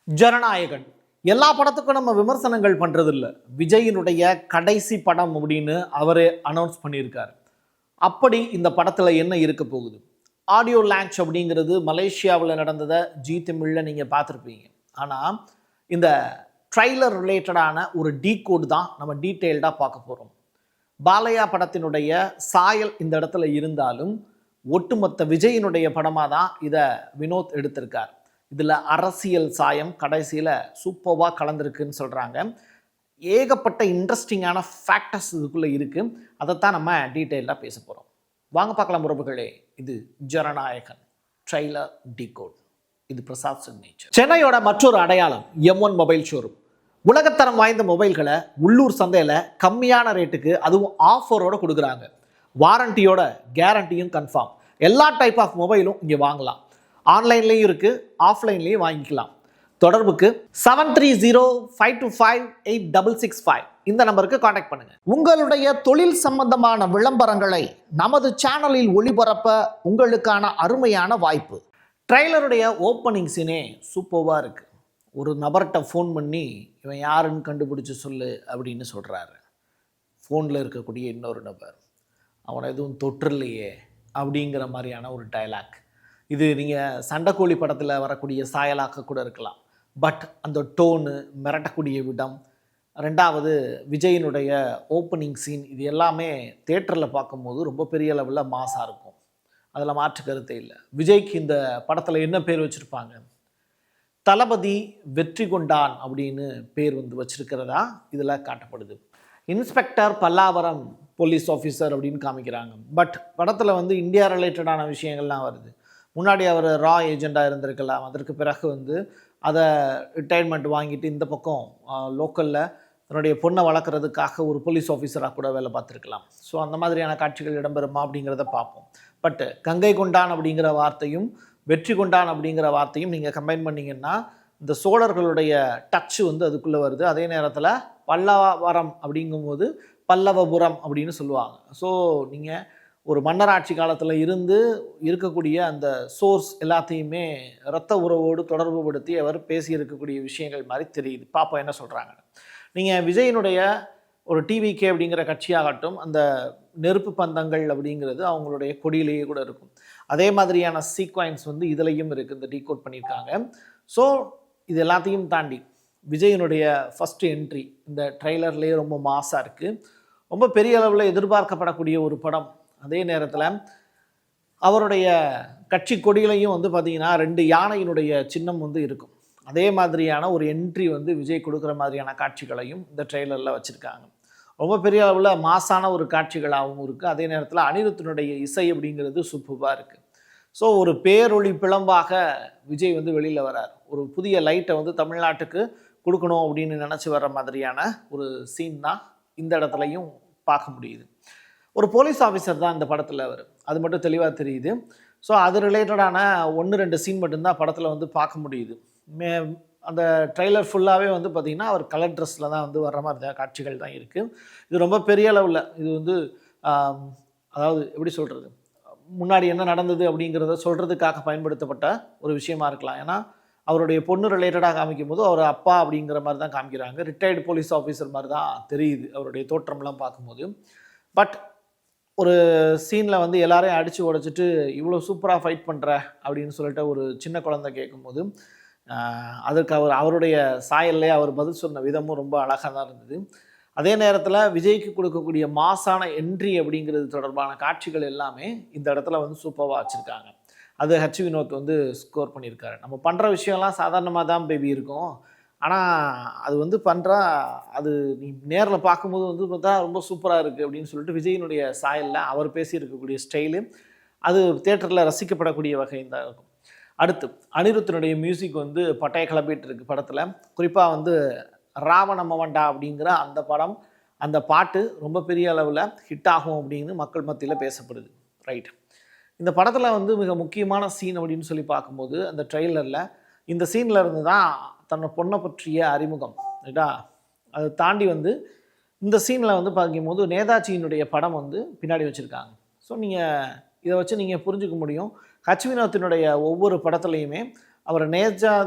ஜனநாயகன் எல்லா படத்துக்கும் நம்ம விமர்சனங்கள் பண்றது இல்ல. விஜயினுடைய கடைசி படம் அப்படின்னு அவரே அனௌன்ஸ் பண்ணியிருக்காரு. அப்படி இந்த படத்துல என்ன இருக்க போகுது? ஆடியோ லான்ச் அப்படிங்கிறது மலேசியாவில் நடந்ததை ஜி தமிழில் நீங்கள் பார்த்துருப்பீங்க. ஆனால் இந்த ட்ரைலர் ரிலேட்டடான ஒரு டீகோட் தான் நம்ம டீட்டெயில்டாக பார்க்க போகிறோம். பாலையா படத்தினுடைய சாயல் இந்த இடத்துல இருந்தாலும் ஒட்டுமொத்த விஜயினுடைய படமாக தான் இதை வினோத் எடுத்திருக்கார். இதில் அரசியல் சாயம் கடைசியில் சூப்பராக கலந்துருக்குன்னு சொல்கிறாங்க. ஏகப்பட்ட இன்ட்ரெஸ்டிங்கான ஃபேக்டர்ஸ் இதுக்குள்ளே இருக்குது. அதைத்தான் நம்ம டீட்டெயிலாக பேச போகிறோம். வாங்க பார்க்கலாம் உறவுகளே. இது ஜனநாயகன் ட்ரைலர் டீகோட். இது பிரசாத் சிக்னேச்சர். சென்னையோட மற்றொரு அடையாளம் M1 மொபைல் ஷோரூம். உலகத்தரம் வாய்ந்த மொபைல்களை உள்ளூர் சந்தையில் கம்மியான ரேட்டுக்கு, அதுவும் ஆஃபரோடு கொடுக்குறாங்க. வாரண்டியோட கேரண்டியும் கன்ஃபார்ம். எல்லா டைப் ஆஃப் மொபைலும் இங்கே வாங்கலாம். ஆன்லைன்லேயும் இருக்குது, ஆஃப்லைன்லேயும் வாங்கிக்கலாம். தொடர்புக்கு 7305258665 இந்த நம்பருக்கு காண்டாக்ட் பண்ணுங்க. உங்களுடைய தொழில் சம்பந்தமான விளம்பரங்களை நமது சேனலில் ஒளிபரப்ப உங்களுக்கான அருமையான வாய்ப்பு. ட்ரெய்லருடைய ஓப்பனிங் சீனே சூப்பராக இருக்குது. ஒரு நபர்கிட்ட ஃபோன் பண்ணி இவன் யாருன்னு கண்டுபிடிச்சி சொல்லு அப்படின்னு சொல்கிறாரு. ஃபோனில் இருக்கக்கூடிய இன்னொரு நபர் அவனை எதுவும் தொற்றுலையே அப்படிங்கிற மாதிரியான ஒரு டைலாக். இது நீங்கள் சண்டைக்கோழி படத்தில் வரக்கூடிய சாயலாக்க கூட இருக்கலாம். பட் அந்த டோனு, மிரட்டக்கூடிய விடம், ரெண்டாவது விஜயினுடைய ஓப்பனிங் சீன், இது எல்லாமே தேட்டரில் பார்க்கும்போது ரொம்ப பெரிய அளவில் மாசாக இருக்கும். அதில் மாற்று கருத்தே இல்லை. விஜய்க்கு இந்த படத்தில் என்ன பேர் வச்சுருப்பாங்க? தளபதி வெற்றி கொண்டான் அப்படின்னு பேர் வச்சுருக்கிறதா இதில் காட்டப்படுது. இன்ஸ்பெக்டர் பல்லாவரம் போலீஸ் ஆஃபீஸர் அப்படின்னு காமிக்கிறாங்க. பட் படத்தில் இந்தியா ரிலேட்டடான விஷயங்கள்லாம் வருது. முன்னாடி அவர் ரா ஏஜெண்டாக இருந்திருக்கலாம். அதற்கு பிறகு அதை ரிட்டையர்மெண்ட் வாங்கிட்டு இந்த பக்கம் லோக்கலில் தன்னுடைய பொண்ணை வளர்க்குறதுக்காக ஒரு போலீஸ் ஆஃபீஸராக கூட வேலை பார்த்துருக்கலாம். ஸோ அந்த மாதிரியான காட்சிகள் இடம்பெறுமா அப்படிங்கிறத பார்ப்போம். பட் கங்கை கொண்டான் அப்படிங்கிற வார்த்தையும் வெற்றி கொண்டான் அப்படிங்கிற வார்த்தையும் நீங்கள் கம்பைன் பண்ணிங்கன்னா இந்த சோழர்களுடைய டச்சு அதுக்குள்ளே வருது. அதே நேரத்தில் பல்லவரம் அப்படிங்கும்போது பல்லவபுரம் அப்படின்னு சொல்லுவாங்க. ஸோ நீங்கள் ஒரு மன்னராட்சி காலத்தில் இருக்கக்கூடிய அந்த சோர்ஸ் எல்லாத்தையுமே இரத்த உறவோடு தொடர்பு படுத்தி அவர் பேசியிருக்கக்கூடிய விஷயங்கள் மாதிரி தெரியுது. பாப்பா என்ன சொல்கிறாங்க. நீங்கள் விஜயினுடைய ஒரு டிவிகே அப்படிங்கிற கட்சியாகட்டும், அந்த நெருப்பு பந்தங்கள் அப்படிங்கிறது அவங்களுடைய கொடியிலேயே கூட இருக்கும். அதே மாதிரியான சீக்வன்ஸ் இதுலேயும் இருக்குது. இந்த டீகோட் பண்ணியிருக்காங்க. ஸோ இது எல்லாத்தையும் தாண்டி விஜயினுடைய ஃபஸ்ட்டு என்ட்ரி இந்த ட்ரெய்லர்லேயே ரொம்ப மாசாக இருக்குது. ரொம்ப பெரிய அளவில் எதிர்பார்க்கப்படக்கூடிய ஒரு படம். அதே நேரத்தில் அவருடைய கட்சி கொடியிலையும் பார்த்திங்கன்னா 2 யானையினுடைய சின்னம் இருக்கும். அதே மாதிரியான ஒரு என்ட்ரி விஜய் கொடுக்குற மாதிரியான காட்சிகளையும் இந்த ட்ரெய்லரில் வச்சுருக்காங்க. ரொம்ப பெரிய அளவில் மாசான ஒரு காட்சிகளாகவும் இருக்குது. அதே நேரத்தில் அனிருத்தினுடைய இசை அப்படிங்கிறது சூப்பராக இருக்குது. ஸோ ஒரு பேரொளி பிளம்பாக விஜய் வெளியில் வரார். ஒரு புதிய லைட்டை தமிழ்நாட்டுக்கு கொடுக்கணும் அப்படின்னு நினச்சி வர்ற மாதிரியான ஒரு சீன் தான் இந்த இடத்துலையும் பார்க்க முடியுது. ஒரு போலீஸ் ஆஃபீஸர் தான் இந்த படத்தில் அவர், அது மட்டும் தெளிவாக தெரியுது. ஸோ அது ரிலேட்டடான 1-2 சீன் மட்டும்தான் படத்தில் பார்க்க முடியுது. அந்த ட்ரெய்லர் ஃபுல்லாகவே பார்த்திங்கன்னா அவர் கலர் ட்ரெஸ்ஸில் தான் வர்ற மாதிரி காட்சிகள் தான் இருக்குது. இது ரொம்ப பெரிய அளவில் இது அதாவது எப்படி சொல்கிறது, முன்னாடி என்ன நடந்தது அப்படிங்கிறத சொல்கிறதுக்காக பயன்படுத்தப்பட்ட ஒரு விஷயமா இருக்கலாம். ஏன்னா அவருடைய பொண்ணு ரிலேட்டடாக காமிக்கும் போது அவர் அப்பா அப்படிங்கிற மாதிரி தான் காமிக்கிறாங்க. ரிட்டையர்டு போலீஸ் ஆஃபீஸர் மாதிரி தான் தெரியுது அவருடைய தோற்றம்லாம் பார்க்கும்போது. பட் ஒரு சீனில் எல்லாரையும் அடித்து உடைச்சிட்டு இவ்வளோ சூப்பராக ஃபைட் பண்ணுற அப்படின்னு சொல்லிட்டு ஒரு சின்ன குழந்தை கேட்கும்போது அதற்கு அவருடைய சாயல்லே அவர் பதில் சொன்ன விதமும் ரொம்ப அழகாக தான் இருந்தது. அதே நேரத்தில் விஜய்க்கு கொடுக்கக்கூடிய மாசான என்ட்ரி அப்படிங்கிறது தொடர்பான காட்சிகள் எல்லாமே இந்த இடத்துல சூப்பராக வச்சுருக்காங்க. அது ஹச் வினோத் ஸ்கோர் பண்ணியிருக்காரு. நம்ம பண்ணுற விஷயம்லாம் சாதாரணமாக தான் பேபி இருக்கும். ஆனால் அது பண்ணுறா அது நீ நேரில் பார்க்கும்போது பார்த்தா ரொம்ப சூப்பராக இருக்குது அப்படின்னு சொல்லிட்டு விஜயினுடைய சாயலில் அவர் பேசியிருக்கக்கூடிய ஸ்டைலு அது தேட்டரில் ரசிக்கப்படக்கூடிய வகையும் தான் இருக்கும். அடுத்து அனிருத்தினுடைய மியூசிக் பட்டைய கிளப்பிட்டு இருக்குது படத்தில். குறிப்பாக ராவண மவண்டா அப்படிங்கிற அந்த படம், அந்த பாட்டு ரொம்ப பெரிய அளவில் ஹிட் ஆகும் அப்படின்னு மக்கள் மத்தியில் பேசப்படுது. ரைட். இந்த படத்தில் மிக முக்கியமான சீன் அப்படின்னு சொல்லி பார்க்கும்போது அந்த ட்ரெய்லரில் இந்த சீனில் இருந்து தான் தன்னை பொண்ணை பற்றிய அறிமுகம். ரைட்டா. அதை தாண்டி இந்த சீனில் பார்க்கும்போது நேதாஜியினுடைய படம் பின்னாடி வச்சுருக்காங்க. ஸோ நீங்கள் இதை வச்சு நீங்கள் புரிஞ்சுக்க முடியும். ஹச் வினோத்தினுடைய ஒவ்வொரு படத்துலையுமே அவர்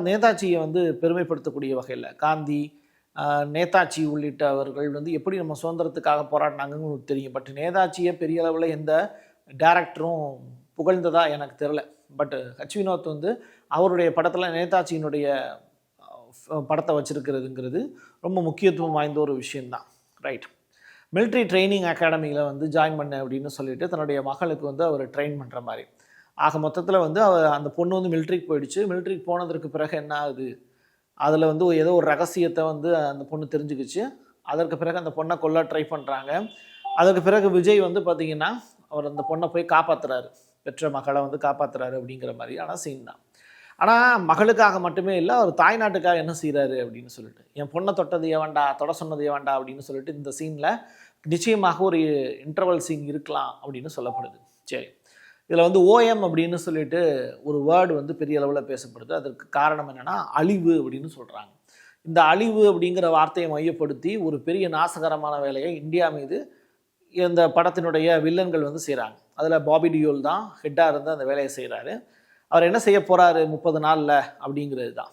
நேதாஜியை வந்து பெருமைப்படுத்தக்கூடிய வகையில் காந்தி, நேதாஜி உள்ளிட்டவர்கள் வந்து எப்படி நம்ம சுதந்திரத்துக்காக போராடினாங்கன்னு உங்களுக்கு தெரியும். பட் நேதாஜியை பெரிய அளவில் எந்த டேரக்டரும் புகழ்ந்ததா எனக்கு தெரில. பட் ஹச் வினோத் வந்து அவருடைய படத்தில் நேதாஜியினுடைய படத்தை வச்சுருக்கிறதுங்கிறது ரொம்ப முக்கியத்துவம் வாய்ந்த ஒரு விஷயந்தான். ரைட். மிலிட்ரி ட்ரைனிங் அகாடமியில் வந்து ஜாயின் பண்ண அப்படின்னு சொல்லிட்டு தன்னுடைய மகளுக்கு வந்து அவர் ட்ரெயின் பண்ணுற மாதிரி. ஆக மொத்தத்தில் வந்து அந்த பொண்ணு வந்து மிலிட்ரிக்கு போயிடுச்சு. மிலிட்ரிக்கு போனதற்கு பிறகு என்ன ஆகுது, அதில் வந்து ஏதோ ஒரு ரகசியத்தை வந்து அந்த பொண்ணு தெரிஞ்சுக்கிச்சு. அதற்கு பிறகு அந்த பொண்ணை கொல்ல ட்ரை பண்ணுறாங்க. அதற்கு பிறகு விஜய் வந்து பார்த்திங்கன்னா அவர் அந்த பொண்ணை போய் காப்பாற்றுறாரு, பெற்ற மகளை வந்து காப்பாற்றுறாரு அப்படிங்கிற மாதிரியான சீன் தான். ஆனால் மகளுக்காக மட்டுமே இல்லை, அவர் தாய்நாட்டுக்காக என்ன செய்கிறாரு அப்படின்னு சொல்லிட்டு, என் பொண்ணை தொட்டது ஏவாண்டா, தொட சொன்னது ஏவாண்டா அப்படின்னு சொல்லிட்டு இந்த சீனில் நிச்சயமாக ஒரு இன்டர்வல் சீன் இருக்கலாம் அப்படின்னு சொல்லப்படுது. சரி, இதில் வந்து ஓஎம் அப்படின்னு சொல்லிட்டு ஒரு வேர்டு வந்து பெரிய அளவில் பேசப்படுது. அதற்கு காரணம் என்னென்னா அழிவு அப்படின்னு சொல்கிறாங்க. இந்த அழிவு அப்படிங்கிற வார்த்தையை மையப்படுத்தி ஒரு பெரிய நாசகரமான வேலையை இந்தியா மீது இந்த படத்தினுடைய வில்லன்கள் வந்து செய்கிறாங்க. அதில் பாபி டியோல் தான் ஹெட்டாக இருந்து அந்த வேலையை செய்கிறாரு. அவர் என்ன செய்ய போகிறாரு 30 நாளில் அப்படிங்கிறது தான்.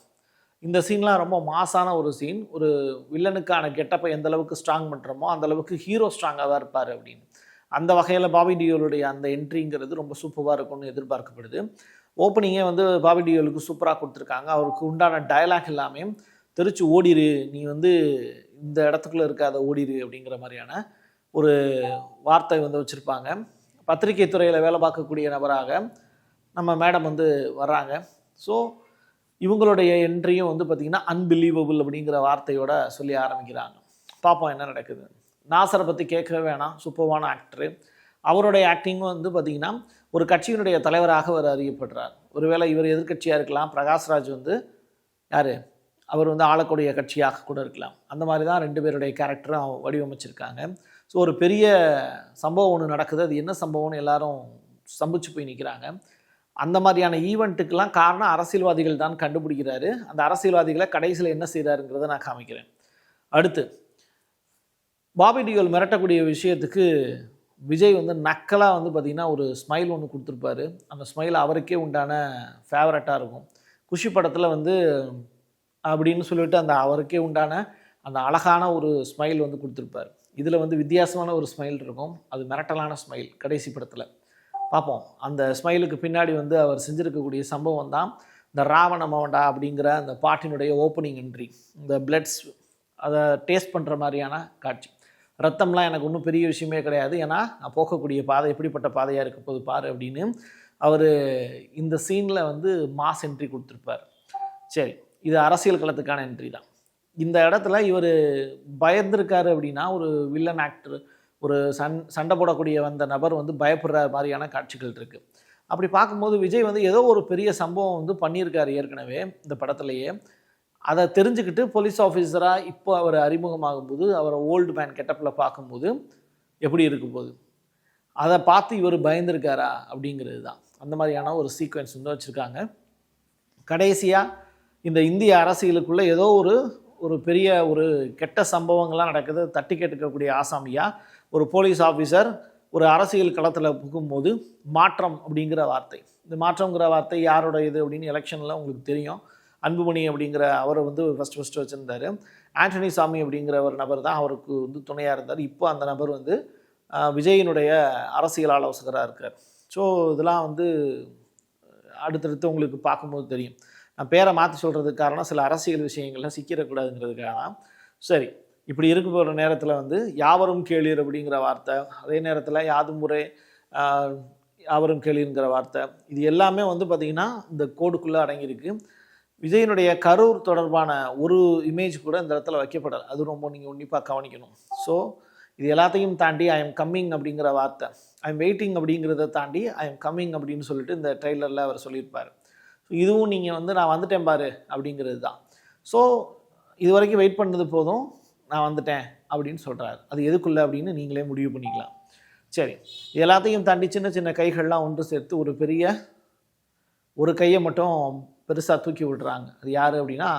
இந்த சீன்லாம் ரொம்ப மாசான ஒரு சீன். ஒரு வில்லனுக்கான கெட்டப்பை எந்த அளவுக்கு ஸ்ட்ராங் பண்ணுறோமோ அந்தளவுக்கு ஹீரோ ஸ்ட்ராங்காக தான் இருப்பார் அப்படின்னு. அந்த வகையில் பாபி டியோலுடைய அந்த என்ட்ரிங்கிறது ரொம்ப சூப்பராக இருக்கும்னு எதிர்பார்க்கப்படுது. ஓப்பனிங்கே வந்து பாபி டியோலுக்கு சூப்பராக கொடுத்துருக்காங்க. அவருக்கு உண்டான டயலாக் எல்லாமே தெரிச்சு ஓடிரு, நீ வந்து இந்த இடத்துக்குள்ளே இருக்காத ஓடிரு அப்படிங்கிற மாதிரியான ஒரு வார்த்தை வந்து வச்சுருப்பாங்க. பத்திரிகை துறையில் வேலை பார்க்கக்கூடிய நபராக நம்ம மேடம் வந்து வர்றாங்க. ஸோ இவங்களுடைய என்ட்ரியும் வந்து பார்த்திங்கன்னா அன்பிலீவபிள் அப்படிங்கிற வார்த்தையோட சொல்லி ஆரம்பிக்கிறாங்க. பார்ப்போம் என்ன நடக்குது. நாசரை பற்றி கேட்கவே வேணாம், சூப்பர்வான ஆக்டரு. அவருடைய ஆக்டிங்கும் வந்து பார்த்திங்கன்னா ஒரு கட்சியினுடைய தலைவராக அவர் அறியப்படுறார். ஒருவேளை இவர் எதிர்கட்சியாக இருக்கலாம், பிரகாஷ்ராஜ் வந்து யார், அவர் வந்து ஆளக்கூடிய கட்சியாக கூட இருக்கலாம். அந்த மாதிரி தான் 2 பேருடைய கேரக்டரும் வடிவமைச்சிருக்காங்க. ஸோ ஒரு பெரிய சம்பவம் ஒன்று நடக்குது. அது என்ன சம்பவம்னு எல்லாரும் ஸ்தம்பிச்சு போய் நிற்கிறாங்க. அந்த மாதிரியான ஈவெண்ட்டுக்கெல்லாம் காரணம் அரசியல்வாதிகள் தான் கண்டுபிடிக்கிறாரு. அந்த அரசியல்வாதிகளை கடைசியில் என்ன செய்கிறாருங்கிறத நான் காமிக்கிறேன். அடுத்து பாபி டியோல் மிரட்டக்கூடிய விஷயத்துக்கு விஜய் வந்து நக்கலாக வந்து பார்த்திங்கன்னா ஒரு ஸ்மைல் ஒன்று கொடுத்துருப்பாரு. அந்த ஸ்மைல் அவருக்கே உண்டான ஃபேவரட்டாக இருக்கும். குஷி படத்தில் வந்து அப்படின்னு சொல்லிட்டு அந்த அவருக்கே உண்டான அந்த அழகான ஒரு ஸ்மைல் வந்து கொடுத்துருப்பார். இதில் வந்து வித்தியாசமான ஒரு ஸ்மைல் இருக்கும். அது மிரட்டலான ஸ்மைல் கடைசி படத்தில் பார்ப்போம். அந்த ஸ்மைலுக்கு பின்னாடி வந்து அவர் செஞ்சுருக்கக்கூடிய சம்பவம் தான் இந்த ராவண மவண்டா அப்படிங்கிற அந்த பாட்டினுடைய ஓப்பனிங் என்ட்ரி. இந்த பிளட்ஸ் அதை டேஸ்ட் பண்ணுற மாதிரியான காட்சி. ரத்தம்லாம் எனக்கு ஒன்றும் பெரிய விஷயமே கிடையாது, ஏன்னா நான் போகக்கூடிய பாதை எப்படிப்பட்ட பாதையாக இருக்க போது பாரு அப்படின்னு அவர் இந்த சீனில் வந்து மாஸ் என்ட்ரி கொடுத்துருப்பார். சரி, இது அரசியல் களத்துக்கான என்ட்ரி தான். இந்த இடத்துல இவர் பயந்துருக்காரு அப்படின்னா ஒரு வில்லன் ஆக்டர், ஒரு சண்டை போடக்கூடிய வந்த நபர் வந்து பயப்படுற மாதிரியான காட்சிகள் இருக்குது. அப்படி பார்க்கும்போது விஜய் வந்து ஏதோ ஒரு பெரிய சம்பவம் வந்து பண்ணியிருக்காரு ஏற்கனவே இந்த படத்துலையே. அதை தெரிஞ்சுக்கிட்டு போலீஸ் ஆஃபீஸராக இப்போ அவர் அறிமுகமாகும்போது அவரை ஓல்டு மேன் கெட்டப்பில் பார்க்கும்போது எப்படி இருக்கும் போது அதை பார்த்து இவர் பயந்துருக்காரா அப்படிங்கிறது தான். அந்த மாதிரியான ஒரு சீக்வென்ஸ் வந்து வச்சுருக்காங்க. கடைசியாக இந்த இந்திய அரசியலுக்குள்ளே ஏதோ ஒரு பெரிய ஒரு கெட்ட சம்பவங்கள்லாம் நடக்குது. தட்டி கேட்டுக்கக்கூடிய ஆசாமியாக ஒரு போலீஸ் ஆஃபீஸர் ஒரு அரசியல் களத்தில் புகும்போது மாற்றம் அப்படிங்கிற வார்த்தை, இந்த மாற்றங்கிற வார்த்தை யாரோட இது அப்படின்னு எலெக்ஷனில் உங்களுக்கு தெரியும். அன்புமணி அப்படிங்கிற அவரை வந்து ஃபஸ்ட்டு வச்சுருந்தார். ஆண்டனி சாமி அப்படிங்கிற ஒரு நபர் தான் அவருக்கு வந்து துணையாக இருந்தார். இப்போ அந்த நபர் வந்து விஜயினுடைய அரசியல் ஆலோசகராக இருக்கார். ஸோ இதெல்லாம் வந்து அடுத்தடுத்து உங்களுக்கு பார்க்கும்போது தெரியும். நான் பேரை மாற்றி சொல்கிறதுக்கு காரணம் சில அரசியல் விஷயங்கள்லாம் சிக்கிடக்கூடாதுங்கிறதுக்காக தான். சரி, இப்படி இருக்க போகிற நேரத்தில் வந்து யாவரும் கேளீர் அப்படிங்கிற வார்த்தை, அதே நேரத்தில் யாதும் முறை யாவரும் கேளீருங்கிற வார்த்தை, இது எல்லாமே வந்து பார்த்திங்கன்னா இந்த கோடுக்குள்ளே அடங்கியிருக்கு. விஜயினுடைய கரூர் தொடர்பான ஒரு இமேஜ் கூட இந்த இடத்துல வைக்கப்படலை. அது ரொம்ப நீங்கள் உன்னிப்பாக கவனிக்கணும். ஸோ இது எல்லாத்தையும் தாண்டி ஐ எம் கம்மிங் அப்படிங்கிற வார்த்தை, ஐ எம் வெயிட்டிங் அப்படிங்கிறத தாண்டி ஐ எம் கம்மிங் அப்படின்னு சொல்லிட்டு இந்த ட்ரெய்லரில் அவர் சொல்லியிருப்பார். ஸோ இதுவும் நீங்கள் வந்து நான் வந்துட்டேன் பாரு அப்படிங்கிறது தான். ஸோ இது வரைக்கும் வெயிட் பண்ணது போதும், நான் வந்துட்டேன் அப்படின்னு சொல்கிறார். அது எதுக்குள்ளே அப்படின்னு நீங்களே முடிவு பண்ணிக்கலாம். சரி, இது எல்லாத்தையும் தாண்டி சின்ன சின்ன கைகள்லாம் ஒன்று சேர்த்து ஒரு பெரிய ஒரு கையை மட்டும் பெருசாக தூக்கி விடுறாங்க. அது யார் அப்படின்னா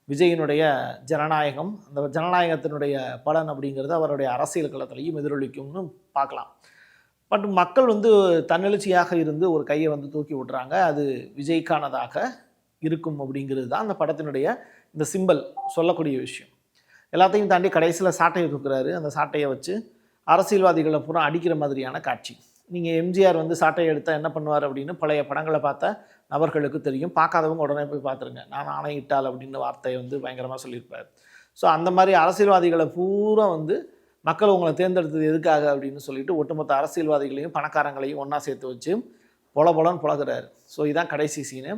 விஜயினுடைய ஜனநாயகம். அந்த ஜனநாயகத்தினுடைய பலன் அப்படிங்கிறது அவருடைய அரசியல் களத்திலையும் எதிரொலிக்கும்னு பார்க்கலாம். பட் மக்கள் வந்து தன்னெழுச்சியாக இருந்து ஒரு கையை வந்து தூக்கி விடுறாங்க. அது விஜய்க்கானதாக இருக்கும் அப்படிங்கிறது தான் அந்த படத்தினுடைய இந்த சிம்பல் சொல்லக்கூடிய விஷயம். எல்லாத்தையும் தாண்டி கடைசியில் சாட்டையை தூக்குறாரு. அந்த சாட்டையை வச்சு அரசியல்வாதிகளை பூரா அடிக்கிற மாதிரியான காட்சி. நீங்கள் எம்ஜிஆர் வந்து சாட்டையை எடுத்தால் என்ன பண்ணுவார் அப்படின்னு பழைய படங்களை பார்த்த நபர்களுக்கு தெரியும். பார்க்காதவங்க உடனே போய் பார்த்துருங்க. நான் ஆணையிட்டால் அப்படின்னு வார்த்தையை வந்து பயங்கரமாக சொல்லியிருப்பார். ஸோ அந்த மாதிரி அரசியல்வாதிகளை பூரா வந்து மக்கள் உங்களை தேர்ந்தெடுத்தது எதுக்காக அப்படின்னு சொல்லிட்டு ஒட்டுமொத்த அரசியல்வாதிகளையும் பணக்காரங்களையும் ஒன்றா சேர்த்து வச்சு பொலன்னு புலகிறாரு. ஸோ இதுதான் கடைசி சீனு.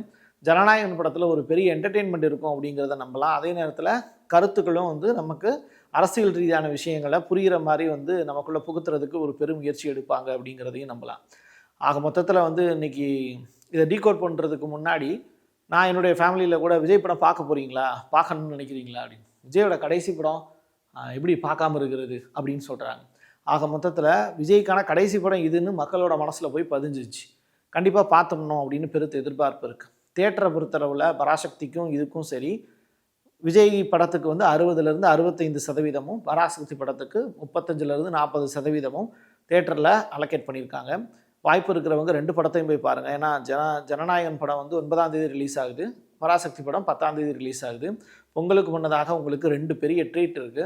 ஜனநாயகன் படத்தில் ஒரு பெரிய என்டர்டெயின்மெண்ட் இருக்கும் அப்படிங்கிறத நம்பலாம். அதே நேரத்தில் கருத்துக்களும் வந்து நமக்கு அரசியல் ரீதியான விஷயங்களை புரிகிற மாதிரி வந்து நமக்குள்ளே புகுத்துறதுக்கு ஒரு பெரும் முயற்சி எடுப்பாங்க அப்படிங்கிறதையும் நம்பலாம். ஆக மொத்தத்தில் வந்து இன்றைக்கி இதை டீகோட் பண்ணுறதுக்கு முன்னாடி நான் என்னுடைய ஃபேமிலியில் கூட விஜய் படம் பார்க்க போகிறீங்களா, பார்க்கணும்னு நினைக்கிறீங்களா அப்படின்னு, விஜயோட கடைசி படம் எப்படி பார்க்காம இருக்கிறது அப்படின்னு சொல்கிறாங்க. ஆக மொத்தத்தில் விஜய்க்கான கடைசி படம் இதுன்னு மக்களோட மனசில் போய் பதிஞ்சிச்சு. கண்டிப்பாக பார்த்தோம்னோம் அப்படின்னு பெருத்த எதிர்பார்ப்பு இருக்குது. தியேட்டரை பொறுத்தளவில் பராசக்திக்கும் இதுக்கும் சரி, விஜய் படத்துக்கு வந்து 60லேருந்து 65%, பராசக்தி படத்துக்கு 35லேருந்து 40% தியேட்டரில் அலோகேட் பண்ணியிருக்காங்க. வாய்ப்பு இருக்கிறவங்க 2 படத்தையும் போய் பாருங்கள். ஏன்னா ஜனநாயகன் படம் வந்து 9ஆம் தேதி ரிலீஸ் ஆகுது, பராசக்தி படம் 10ஆம் தேதி ரிலீஸ் ஆகுது. பொங்கலுக்கு முன்னதாக உங்களுக்கு 2 பெரிய ட்ரீட் இருக்குது.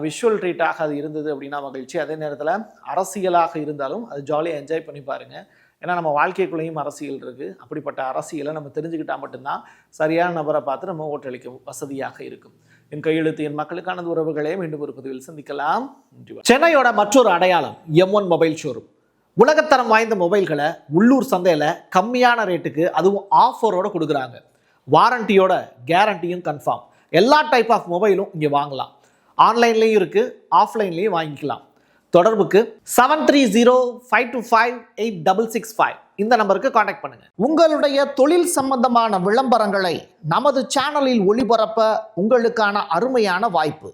விஷுவல் ட்ரீட்டாக அது இருந்தது அப்படின்னா மகிழ்ச்சி. அதே நேரத்தில் அரசியலாக இருந்தாலும் அது ஜாலியாக என்ஜாய் பண்ணி பாருங்கள். ஏன்னா நம்ம வாழ்க்கைக்குள்ளேயும் அரசியல் இருக்குது. அப்படிப்பட்ட அரசியலை நம்ம தெரிஞ்சுக்கிட்டால் மட்டும்தான் சரியான நபரை பார்த்து நம்ம ஓட்டளிக்க வசதியாக இருக்கும். என் கையெழுத்து என் மக்களுக்கான உறவுகளே மீண்டும் ஒரு பதிவில் சந்திக்கலாம். சென்னையோட மற்றொரு அடையாளம் M1 மொபைல் ஷோரூம். உலகத்தரம் வாய்ந்த மொபைல்களை உள்ளூர் சந்தையில் கம்மியான ரேட்டுக்கு அதுவும் ஆஃபரோடு கொடுக்குறாங்க. வாரண்டியோட கேரண்டியும் கன்ஃபார்ம். எல்லா டைப் ஆஃப் மொபைலும் இங்கே வாங்கலாம். ஆன்லைன்லேயும் இருக்குது, ஆஃப்லைன்லேயும் வாங்கிக்கலாம். தொடர்புக்கு 7305258665 இந்த நம்பருக்கு காண்டாக்ட் பண்ணுங்க. உங்களுடைய தொழில் சம்பந்தமான விளம்பரங்களை நமது சேனலில் ஒளிபரப்ப உங்களுக்கான அருமையான வாய்ப்பு.